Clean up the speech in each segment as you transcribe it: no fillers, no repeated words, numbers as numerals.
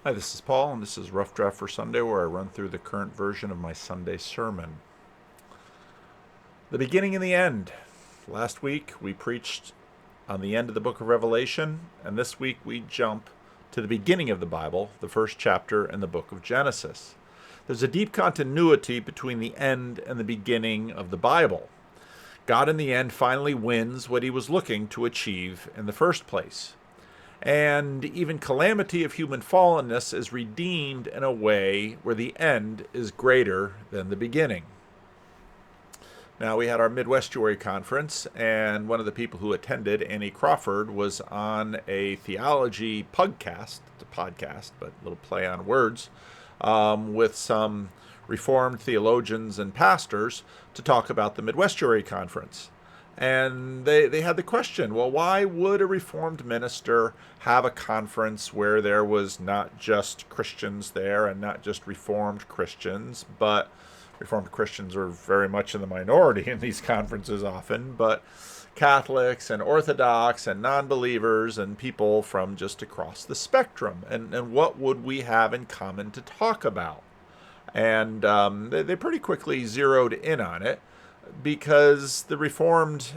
Hi, this is Paul, and this is Rough Draft for Sunday, where I run through the current version of my Sunday sermon. The beginning and the end. Last week we preached on the end of the book of Revelation, and this week we jump to the beginning of the Bible, the first chapter in the book of Genesis. There's a deep continuity between the end and the beginning of the Bible. God in the end finally wins what he was looking to achieve in the first place. And even calamity of human fallenness is redeemed in a way where the end is greater than the beginning. Now, we had our Midwestuary conference, and one of the people who attended, Annie Crawford, was on a theology podcast, it's a podcast, but a little play on words, with some Reformed theologians and pastors to talk about the Midwestuary conference. And they had the question, well, why would a Reformed minister have a conference where there was not just Christians there and not just Reformed Christians, but Reformed Christians are very much in the minority in these conferences often, but Catholics and Orthodox and non-believers and people from just across the spectrum. And what would we have in common to talk about? And they pretty quickly zeroed in on it because the Reformed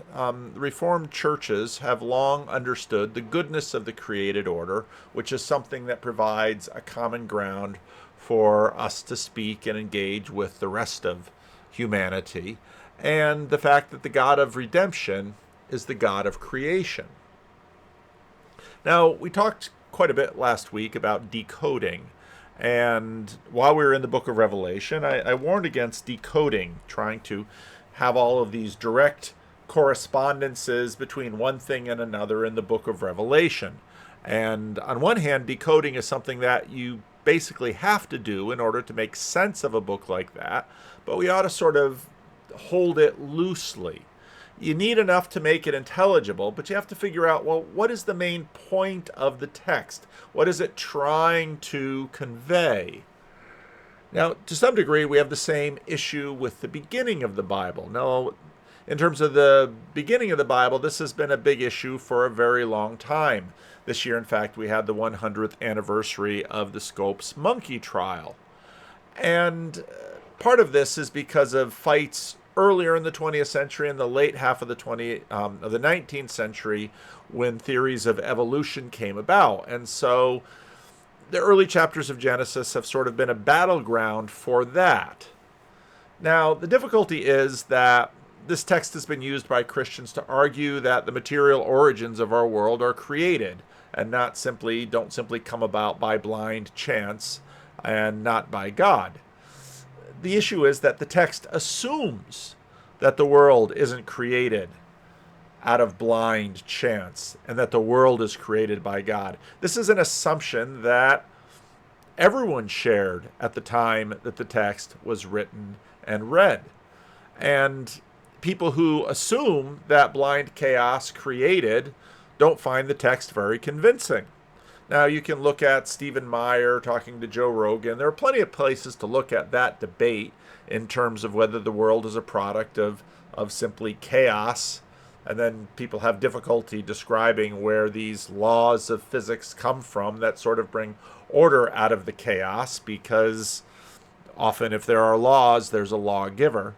churches have long understood the goodness of the created order, which is something that provides a common ground for us to speak and engage with the rest of humanity, and the fact that the God of redemption is the God of creation. Now, we talked quite a bit last week about decoding, and while we were in the book of Revelation, I warned against decoding, trying to have all of these direct correspondences between one thing and another in the book of Revelation. And on one hand, decoding is something that you basically have to do in order to make sense of a book like that, but we ought to sort of hold it loosely. You need enough to make it intelligible, but you have to figure out, well, what is the main point of the text? What is it trying to convey? Now, to some degree, we have the same issue with the beginning of the Bible. Now, in terms of the beginning of the Bible, this has been a big issue for a very long time. This year, in fact, we had the 100th anniversary of the Scopes monkey trial. And part of this is because of fights earlier in the 20th century and the late half of the 19th century when theories of evolution came about. And so the early chapters of Genesis have sort of been a battleground for that. Now, the difficulty is that this text has been used by Christians to argue that the material origins of our world are created and don't simply come about by blind chance and not by God. The issue is that the text assumes that the world isn't created out of blind chance and that the world is created by God. This is an assumption that everyone shared at the time that the text was written and read. And people who assume that blind chaos created don't find the text very convincing. Now, you can look at Stephen Meyer talking to Joe Rogan. There are plenty of places to look at that debate in terms of whether the world is a product of simply chaos. And then people have difficulty describing where these laws of physics come from that sort of bring order out of the chaos, because often if there are laws, there's a lawgiver.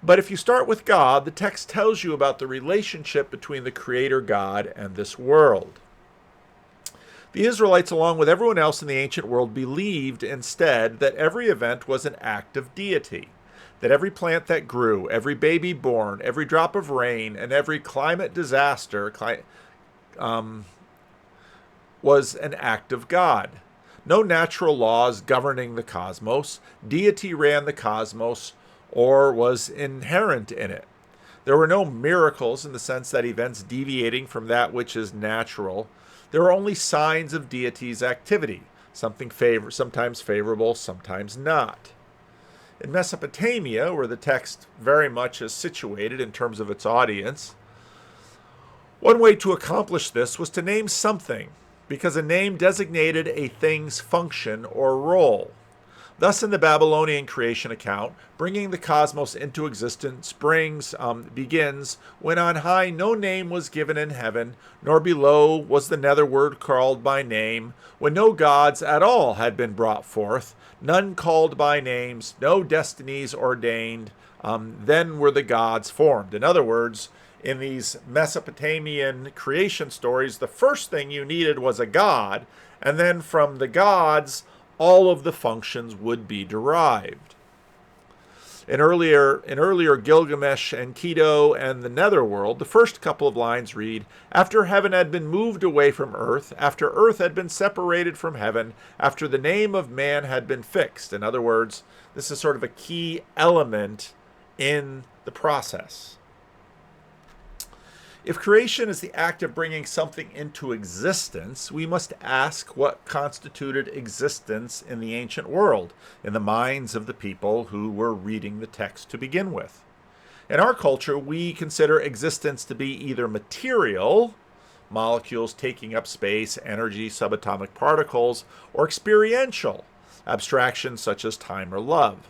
But if you start with God, the text tells you about the relationship between the Creator God and this world. The Israelites, along with everyone else in the ancient world, believed instead that every event was an act of deity, that every plant that grew, every baby born, every drop of rain, and every climate disaster was an act of God. No natural laws governing the cosmos. Deity ran the cosmos or was inherent in it. There were no miracles in the sense that events deviating from that which is natural. There were only signs of deity's activity, sometimes favorable, sometimes not. In Mesopotamia, where the text very much is situated in terms of its audience, one way to accomplish this was to name something, because a name designated a thing's function or role. Thus, in the Babylonian creation account, bringing the cosmos into existence begins when on high no name was given in heaven, nor below was the netherworld called by name, when no gods at all had been brought forth, none called by names, no destinies ordained, then were the gods formed. In other words, in these Mesopotamian creation stories, the first thing you needed was a god, and then from the gods, all of the functions would be derived. In earlier Gilgamesh and Keto and the Netherworld, the first couple of lines read, after heaven had been moved away from earth, after earth had been separated from heaven, after the name of man had been fixed. In other words, this is sort of a key element in the process. If creation is the act of bringing something into existence, we must ask what constituted existence in the ancient world, in the minds of the people who were reading the text to begin with. In our culture, we consider existence to be either material, molecules taking up space, energy, subatomic particles, or experiential, abstractions such as time or love.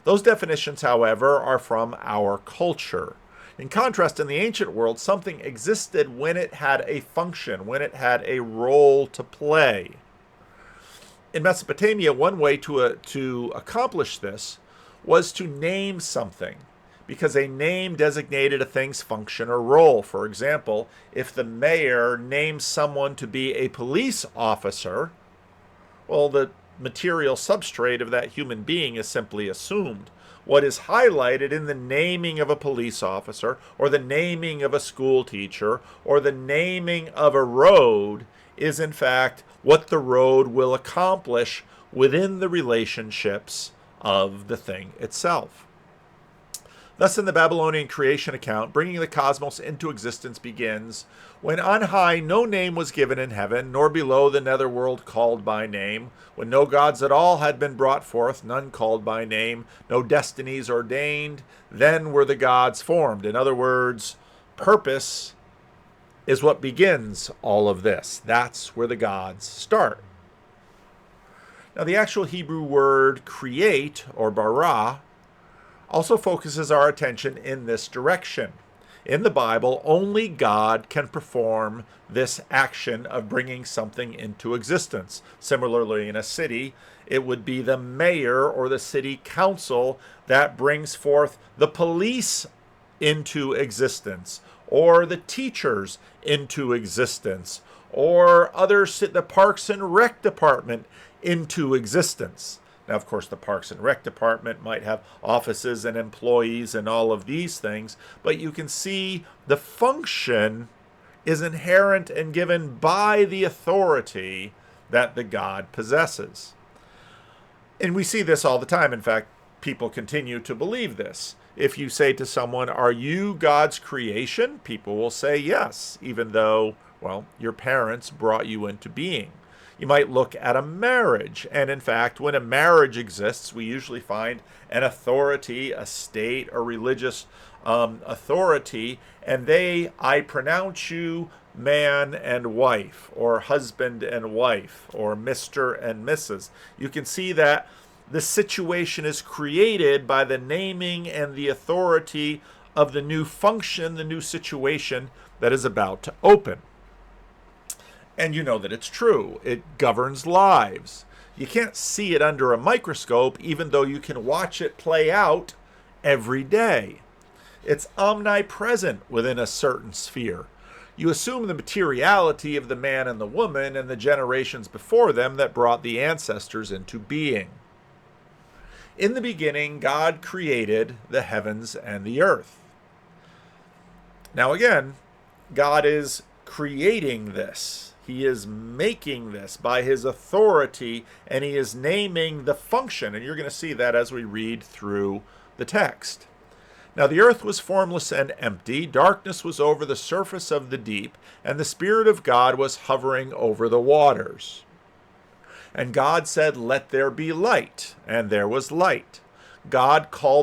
Those definitions, however, are from our culture. In contrast, in the ancient world, something existed when it had a function, when it had a role to play. In Mesopotamia, one way to accomplish this was to name something, because a name designated a thing's function or role. For example, if the mayor names someone to be a police officer, well, the material substrate of that human being is simply assumed. What is highlighted in the naming of a police officer, or the naming of a school teacher, or the naming of a road is in fact what the road will accomplish within the relationships of the thing itself. Thus, in the Babylonian creation account, bringing the cosmos into existence begins when on high no name was given in heaven, nor below the netherworld called by name, when no gods at all had been brought forth, none called by name, no destinies ordained, then were the gods formed. In other words, purpose is what begins all of this. That's where the gods start. Now, the actual Hebrew word create, or bara, also focuses our attention in this direction. In the Bible, only God can perform this action of bringing something into existence. Similarly, in a city, it would be the mayor or the city council that brings forth the police into existence, or the teachers into existence, or the Parks and Rec department into existence. Now, of course, the Parks and Rec department might have offices and employees and all of these things, but you can see the function is inherent and given by the authority that the God possesses. And we see this all the time. In fact, people continue to believe this. If you say to someone, "Are you God's creation?" people will say yes, even though, well, your parents brought you into being. You might look at a marriage, and in fact, when a marriage exists, we usually find an authority, a state, a religious authority, and I pronounce you man and wife, or husband and wife, or Mr. and Mrs. You can see that the situation is created by the naming and the authority of the new function, the new situation that is about to open. And you know that it's true. It governs lives. You can't see it under a microscope, even though you can watch it play out every day. It's omnipresent within a certain sphere. You assume the materiality of the man and the woman and the generations before them that brought the ancestors into being. In the beginning, God created the heavens and the earth. Now again, God is creating this. He is making this by his authority, and he is naming the function. And you're going to see that as we read through the text. Now the earth was formless and empty. Darkness was over the surface of the deep, and the Spirit of God was hovering over the waters. And God said, "Let there be light," and there was light. God saw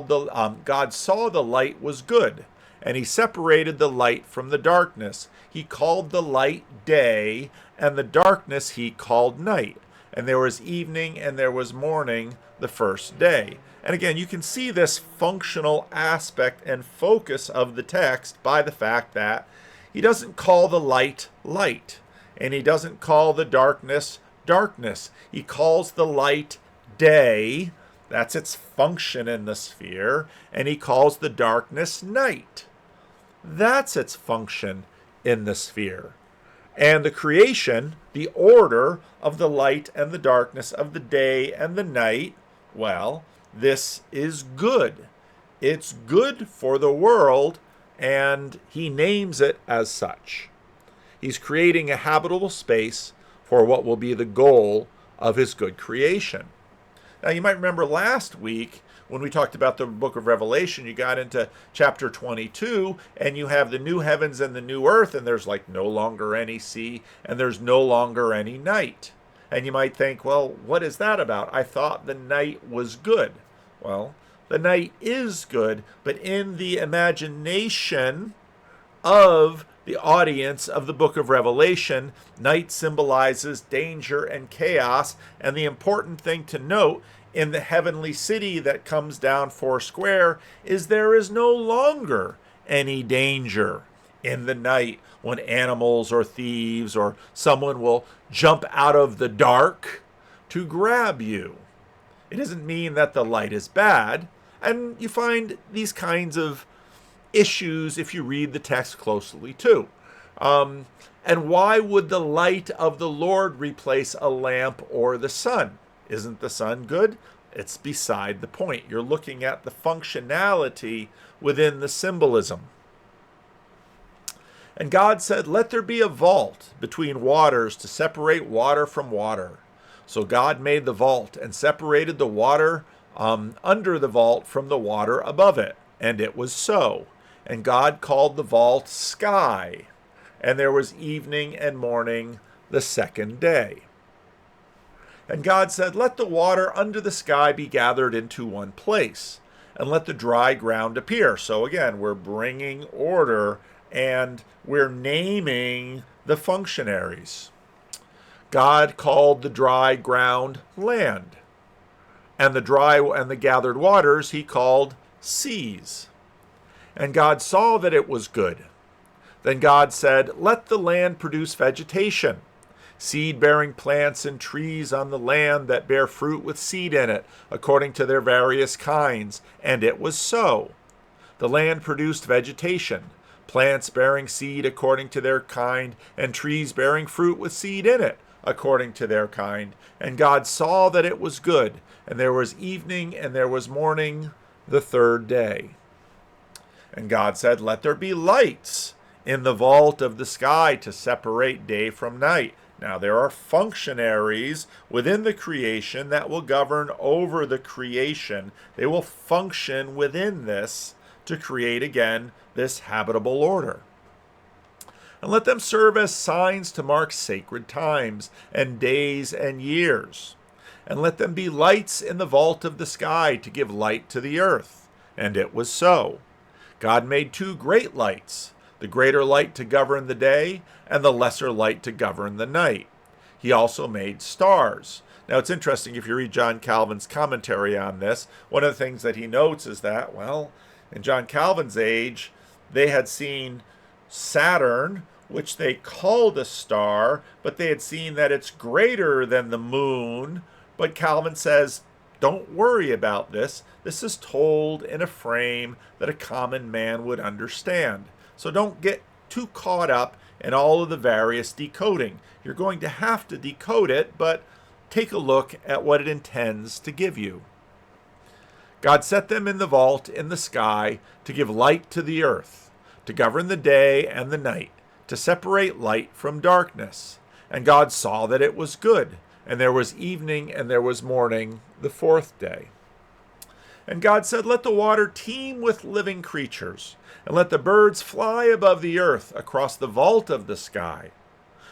the light was good, and he separated the light from the darkness. He called the light day, and the darkness he called night. and there was evening and there was morning the first day. And again, you can see this functional aspect and focus of the text by the fact that he doesn't call the light light, and he doesn't call the darkness darkness. He calls the light day. That's its function in the sphere. And he calls the darkness night. That's its function in the sphere. And the creation, the order of the light and the darkness, of the day and the night, well, this is good. It's good for the world, and he names it as such. He's creating a habitable space for what will be the goal of his good creation. Now, you might remember last week when we talked about the book of Revelation, you got into chapter 22, and you have the new heavens and the new earth, and there's like no longer any sea, and there's no longer any night. And you might think, well, what is that about? I thought the night was good. Well, the night is good, but in the imagination of the audience of the book of Revelation, night symbolizes danger and chaos. And the important thing to note in the heavenly city that comes down four square is there is no longer any danger in the night when animals or thieves or someone will jump out of the dark to grab you. It doesn't mean that the light is bad. And you find these kinds of issues if you read the text closely too. And why would the light of the Lord replace a lamp or the sun? Isn't the sun good? It's beside the point. You're looking at the functionality within the symbolism. And God said, let there be a vault between waters to separate water from water. So God made the vault and separated the water under the vault from the water above it. And it was so. And God called the vault sky. And there was evening and morning the second day. And God said, let the water under the sky be gathered into one place, and let the dry ground appear. So again, we're bringing order, and we're naming the functionaries. God called the dry ground land, and the gathered waters he called seas. And God saw that it was good. Then God said, let the land produce vegetation, seed-bearing plants and trees on the land that bear fruit with seed in it, according to their various kinds. And it was so. The land produced vegetation, plants bearing seed according to their kind, and trees bearing fruit with seed in it, according to their kind. And God saw that it was good. And there was evening and there was morning the third day. And God said, let there be lights in the vault of the sky to separate day from night. Now there are functionaries within the creation that will govern over the creation. They will function within this to create again this habitable order. And let them serve as signs to mark sacred times and days and years. And let them be lights in the vault of the sky to give light to the earth. And it was so. God made two great lights, the greater light to govern the day, and the lesser light to govern the night. He also made stars. Now it's interesting, if you read John Calvin's commentary on this, one of the things that he notes is that, well, in John Calvin's age, they had seen Saturn, which they called a star, but they had seen that it's greater than the moon. But Calvin says, don't worry about this. This is told in a frame that a common man would understand. So don't get too caught up in all of the various decoding. You're going to have to decode it, but take a look at what it intends to give you. God set them in the vault in the sky to give light to the earth, to govern the day and the night, to separate light from darkness. And God saw that it was good. And there was evening and there was morning the fourth day. And God said, let the water teem with living creatures, and let the birds fly above the earth across the vault of the sky.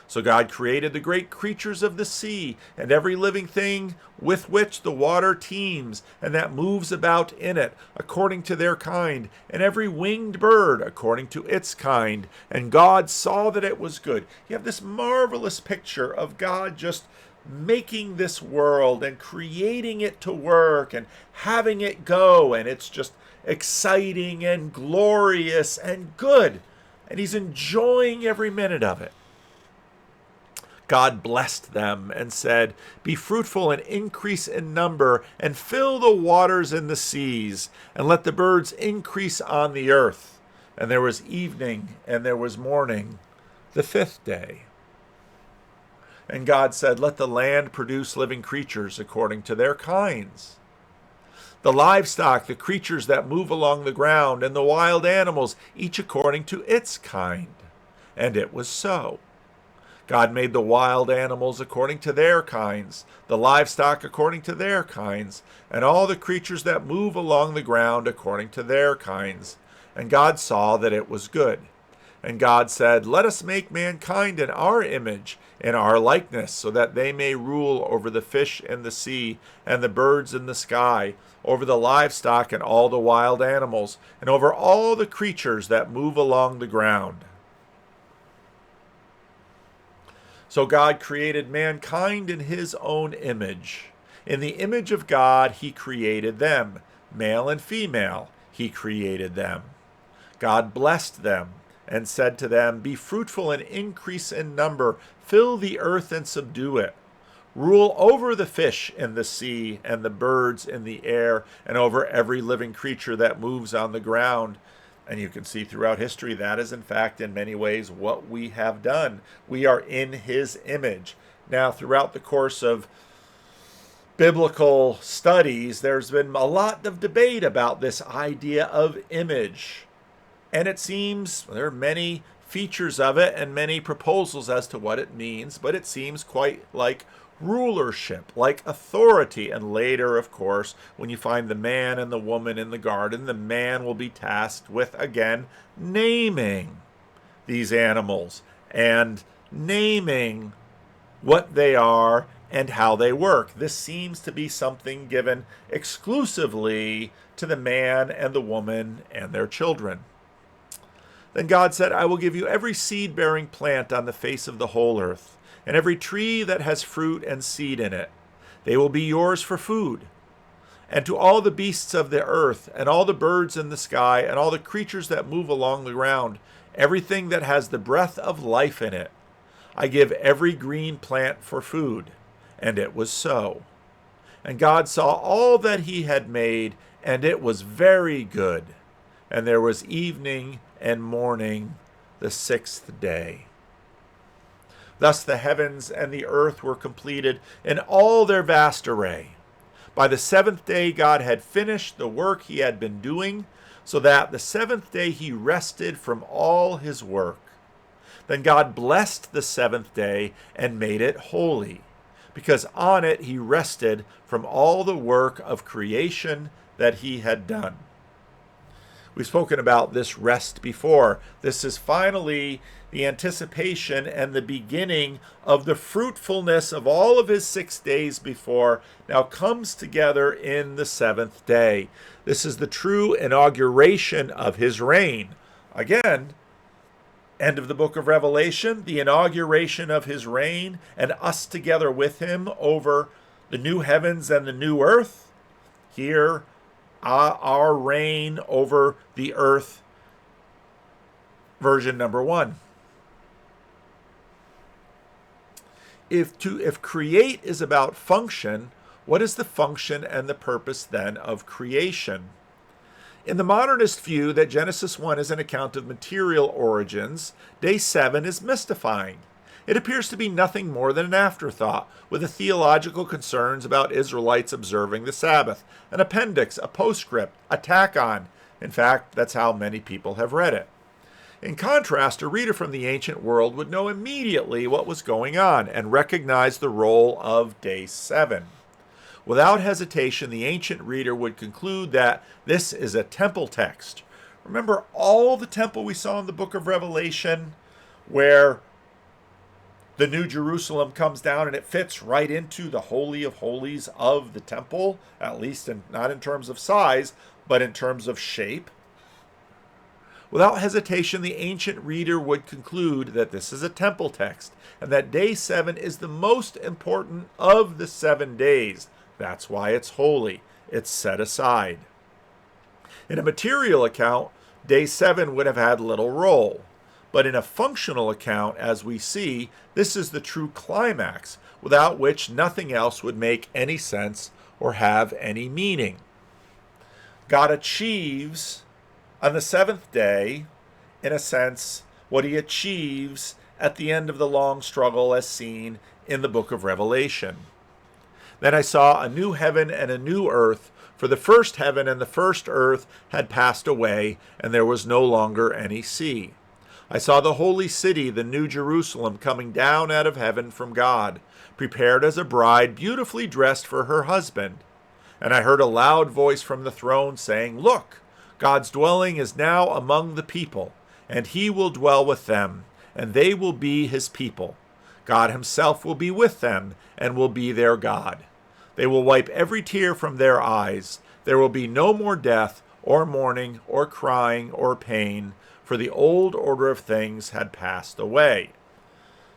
So God created the great creatures of the sea, and every living thing with which the water teems, and that moves about in it, according to their kind, and every winged bird according to its kind. And God saw that it was good. You have this marvelous picture of God just making this world and creating it to work and having it go, and it's just exciting and glorious and good, and he's enjoying every minute of it. God blessed them and said, "Be fruitful and increase in number, and fill the waters in the seas, and let the birds increase on the earth." And there was evening and there was morning, the fifth day. And God said, "Let the land produce living creatures according to their kinds. The livestock, the creatures that move along the ground, and the wild animals, each according to its kind." And it was so. God made the wild animals according to their kinds, the livestock according to their kinds, and all the creatures that move along the ground according to their kinds. And God saw that it was good. And God said, "Let us make mankind in our image, in our likeness, so that they may rule over the fish in the sea and the birds in the sky, over the livestock and all the wild animals, and over all the creatures that move along the ground." So God created mankind in his own image. In the image of God he created them. Male and female he created them. God blessed them and said to them, "Be fruitful and increase in number, fill the earth and subdue it. Rule over the fish in the sea and the birds in the air, and over every living creature that moves on the ground." And you can see throughout history that is in fact in many ways what we have done. We are in his image. Now, throughout the course of biblical studies, there's been a lot of debate about this idea of image. And it seems there are many features of it and many proposals as to what it means, but it seems quite like rulership, like authority. And later, of course, when you find the man and the woman in the garden, the man will be tasked with, again, naming these animals and naming what they are and how they work. This seems to be something given exclusively to the man and the woman and their children. Then God said, "I will give you every seed-bearing plant on the face of the whole earth, and every tree that has fruit and seed in it. They will be yours for food. And to all the beasts of the earth, and all the birds in the sky, and all the creatures that move along the ground, everything that has the breath of life in it, I give every green plant for food." And it was so. And God saw all that he had made, and it was very good. And there was evening and morning, the sixth day. Thus the heavens and the earth were completed in all their vast array. By the seventh day God had finished the work he had been doing, so that the seventh day he rested from all his work. Then God blessed the seventh day and made it holy, because on it he rested from all the work of creation that he had done. We've spoken about this rest before. This is finally the anticipation and the beginning of the fruitfulness of all of his 6 days before now comes together in the seventh day. This is the true inauguration of his reign. Again, end of the book of Revelation, the inauguration of his reign and us together with him over the new heavens and the new earth. Here, our reign over the earth, version number 1. If create is about function, what is the function and the purpose then of creation? In the modernist view that Genesis 1 is an account of material origins, day 7 is mystifying. It appears to be nothing more than an afterthought, with the theological concerns about Israelites observing the Sabbath, an appendix, a postscript, a tack-on. In fact, that's how many people have read it. In contrast, a reader from the ancient world would know immediately what was going on and recognize the role of day 7. Without hesitation, the ancient reader would conclude that this is a temple text. Remember all the temple we saw in the book of Revelation, where the New Jerusalem comes down and it fits right into the Holy of Holies of the temple, at least not in terms of size, but in terms of shape. Without hesitation, the ancient reader would conclude that this is a temple text and that day 7 is the most important of the 7 days. That's why it's holy. It's set aside. In a material account, day 7 would have had little role. But in a functional account, as we see, this is the true climax, without which nothing else would make any sense or have any meaning. God achieves on the 7th day, in a sense, what he achieves at the end of the long struggle as seen in the book of Revelation. Then I saw a new heaven and a new earth, for the first heaven and the first earth had passed away, and there was no longer any sea. I saw the holy city, the new Jerusalem, coming down out of heaven from God, prepared as a bride beautifully dressed for her husband. And I heard a loud voice from the throne saying, "Look, God's dwelling is now among the people, and he will dwell with them, and they will be his people. God himself will be with them and will be their God. They will wipe every tear from their eyes. There will be no more death, or mourning, or crying, or pain, for the old order of things had passed away."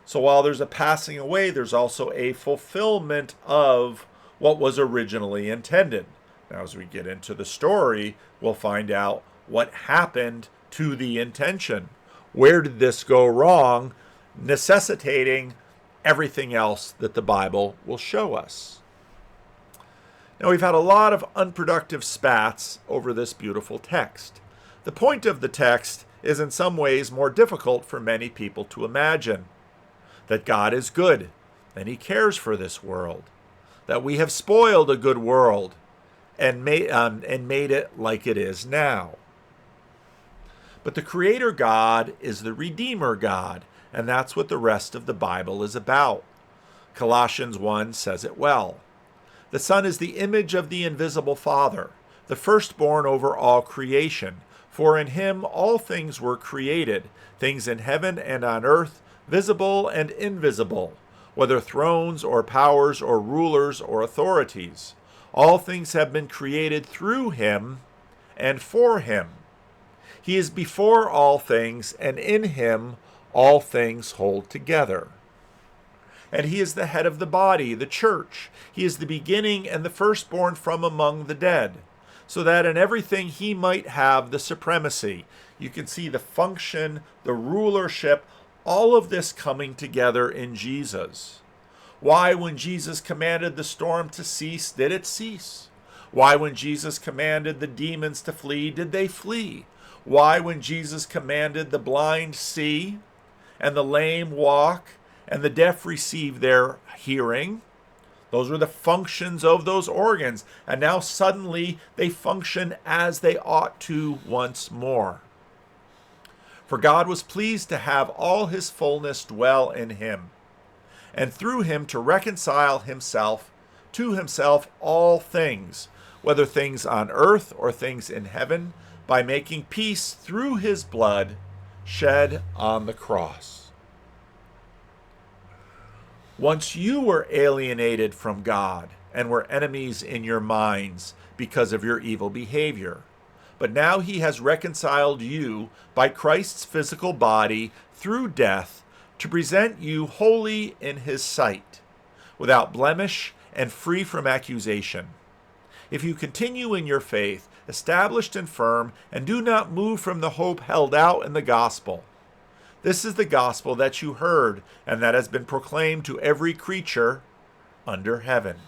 So while there's a passing away, there's also a fulfillment of what was originally intended. Now, as we get into the story, we'll find out what happened to the intention. Where did this go wrong, necessitating everything else that the Bible will show us? Now, we've had a lot of unproductive spats over this beautiful text. The point of the text is in some ways more difficult for many people to imagine. That God is good, and he cares for this world. That we have spoiled a good world and made it like it is now. But the Creator God is the Redeemer God, and that's what the rest of the Bible is about. Colossians 1 says it well. The Son is the image of the invisible Father, the firstborn over all creation. For in him all things were created, things in heaven and on earth, visible and invisible, whether thrones or powers or rulers or authorities. All things have been created through him and for him. He is before all things, and in him all things hold together. And he is the head of the body, the church. He is the beginning and the firstborn from among the dead, so that in everything he might have the supremacy. You can see the function, the rulership, all of this coming together in Jesus. Why, when Jesus commanded the storm to cease, did it cease? Why, when Jesus commanded the demons to flee, did they flee? Why, when Jesus commanded the blind see, and the lame walk, and the deaf receive their hearing? Those were the functions of those organs, and now suddenly they function as they ought to once more. For God was pleased to have all his fullness dwell in him, and through him to reconcile to himself all things, whether things on earth or things in heaven, by making peace through his blood shed on the cross. Once you were alienated from God and were enemies in your minds because of your evil behavior. But now he has reconciled you by Christ's physical body through death to present you holy in his sight, without blemish and free from accusation. If you continue in your faith, established and firm, and do not move from the hope held out in the gospel. This is the gospel that you heard and that has been proclaimed to every creature under heaven.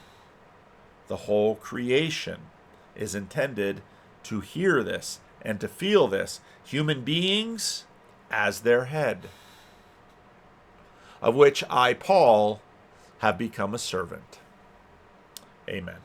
The whole creation is intended to hear this and to feel this, human beings as their head, of which I, Paul, have become a servant. Amen.